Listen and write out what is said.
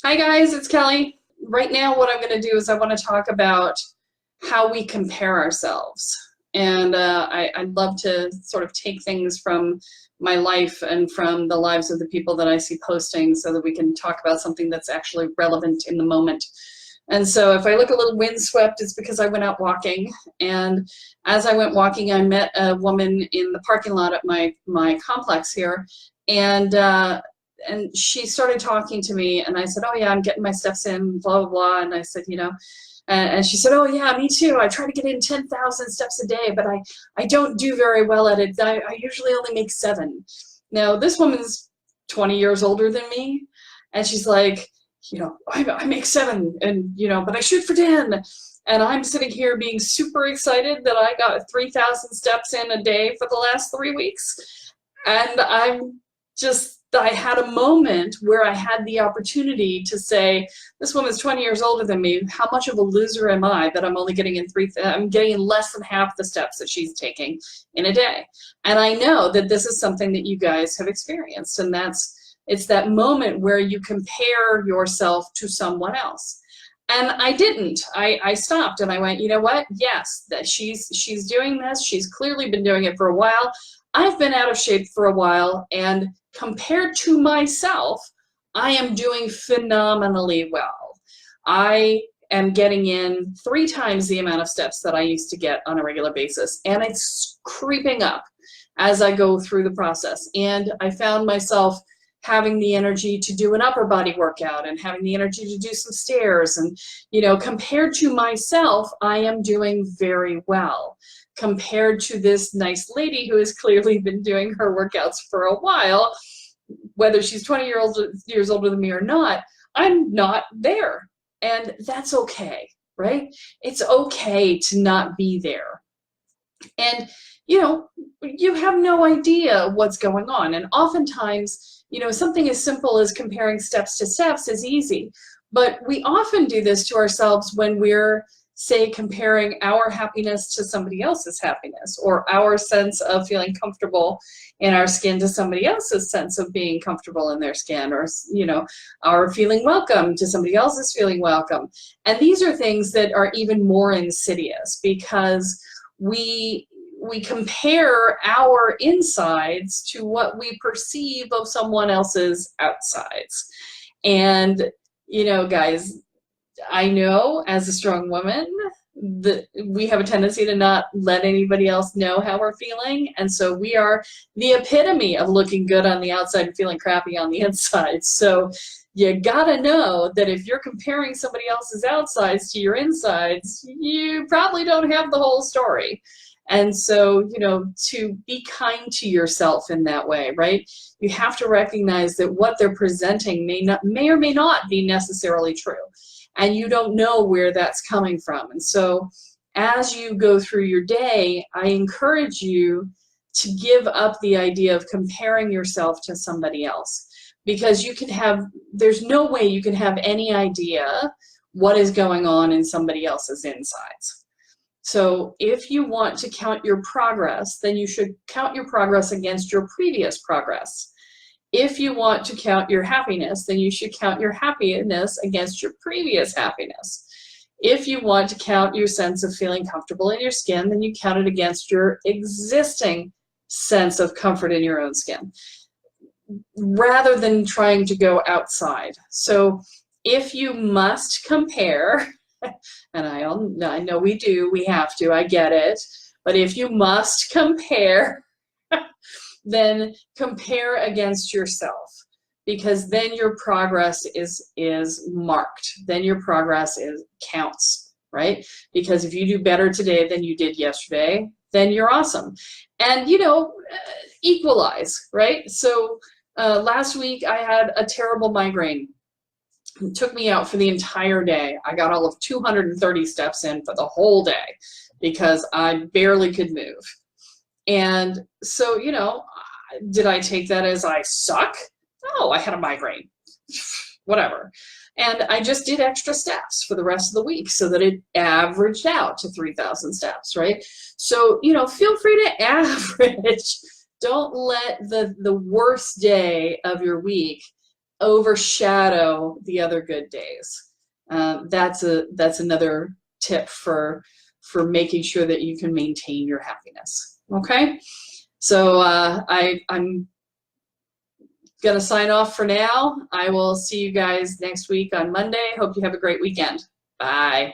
Hi guys, it's Kelly. Right now what I'm going to do is I want to talk about how we compare ourselves. And I'd love to sort of take things from my life and from the lives of the people that I see posting so that we can talk about something that's actually relevant in the moment. And so if I look a little windswept, it's because I went out walking. And as I went walking, I met a woman in the parking lot at my complex here. And she started talking to me, and I said, oh yeah, I'm getting my steps in, blah, blah, blah. And I said, and she said, oh yeah, me too. I try to get in 10,000 steps a day, but I don't do very well at it. I usually only make 7. Now, this woman's 20 years older than me, and she's like, I make 7, and, but I shoot for 10. And I'm sitting here being super excited that I got 3,000 steps in a day for the last 3 weeks. And I had a moment where I had the opportunity to say, this woman's 20 years older than me. How much of a loser am I that I'm only getting in I'm getting in less than half the steps that she's taking in a day? And I know that this is something that you guys have experienced, and it's that moment where you compare yourself to someone else. And I didn't. I stopped and I went, you know what? Yes, that she's doing this. She's clearly been doing it for a while. I've been out of shape for a while, and compared to myself, I am doing phenomenally well. I am getting in 3 times the amount of steps that I used to get on a regular basis, and it's creeping up as I go through the process. And I found myself having the energy to do an upper body workout and having the energy to do some stairs. And, compared to myself, I am doing very well. Compared to this nice lady who has clearly been doing her workouts for a while, whether she's 20 years older than me or not, I'm not there. And that's okay, right? It's okay to not be there. And, you have no idea what's going on. And oftentimes, something as simple as comparing steps to steps is easy. But we often do this to ourselves when we're, say, comparing our happiness to somebody else's happiness, or our sense of feeling comfortable in our skin to somebody else's sense of being comfortable in their skin, or, our feeling welcome to somebody else's feeling welcome. And these are things that are even more insidious because we compare our insides to what we perceive of someone else's outsides. And, guys, I know as a strong woman that we have a tendency to not let anybody else know how we're feeling. And so we are the epitome of looking good on the outside and feeling crappy on the inside. So you gotta know that if you're comparing somebody else's outsides to your insides, you probably don't have the whole story. And so, to be kind to yourself in that way, right? You have to recognize that what they're presenting may or may not be necessarily true. And you don't know where that's coming from. And so as you go through your day, I encourage you to give up the idea of comparing yourself to somebody else, because there's no way you can have any idea what is going on in somebody else's insides. So if you want to count your progress, then you should count your progress against your previous progress. If you want to count your happiness, then you should count your happiness against your previous happiness. If you want to count your sense of feeling comfortable in your skin, then you count it against your existing sense of comfort in your own skin, rather than trying to go outside. So if you must compare, and I know we have to, I get it, but if you must compare, then compare against yourself, because then your progress is marked. Then your progress counts, right? Because if you do better today than you did yesterday, then you're awesome. And, equalize, right? So last week I had a terrible migraine. It took me out for the entire day. I got all of 230 steps in for the whole day because I barely could move. And so, did I take that as I suck? No, I had a migraine. Whatever. And I just did extra steps for the rest of the week so that it averaged out to 3,000 steps, right? So, feel free to average. Don't let the worst day of your week overshadow the other good days. That's another tip for making sure that you can maintain your happiness. Okay, so I'm gonna sign off for now. I will see you guys next week on Monday. Hope you have a great weekend. Bye.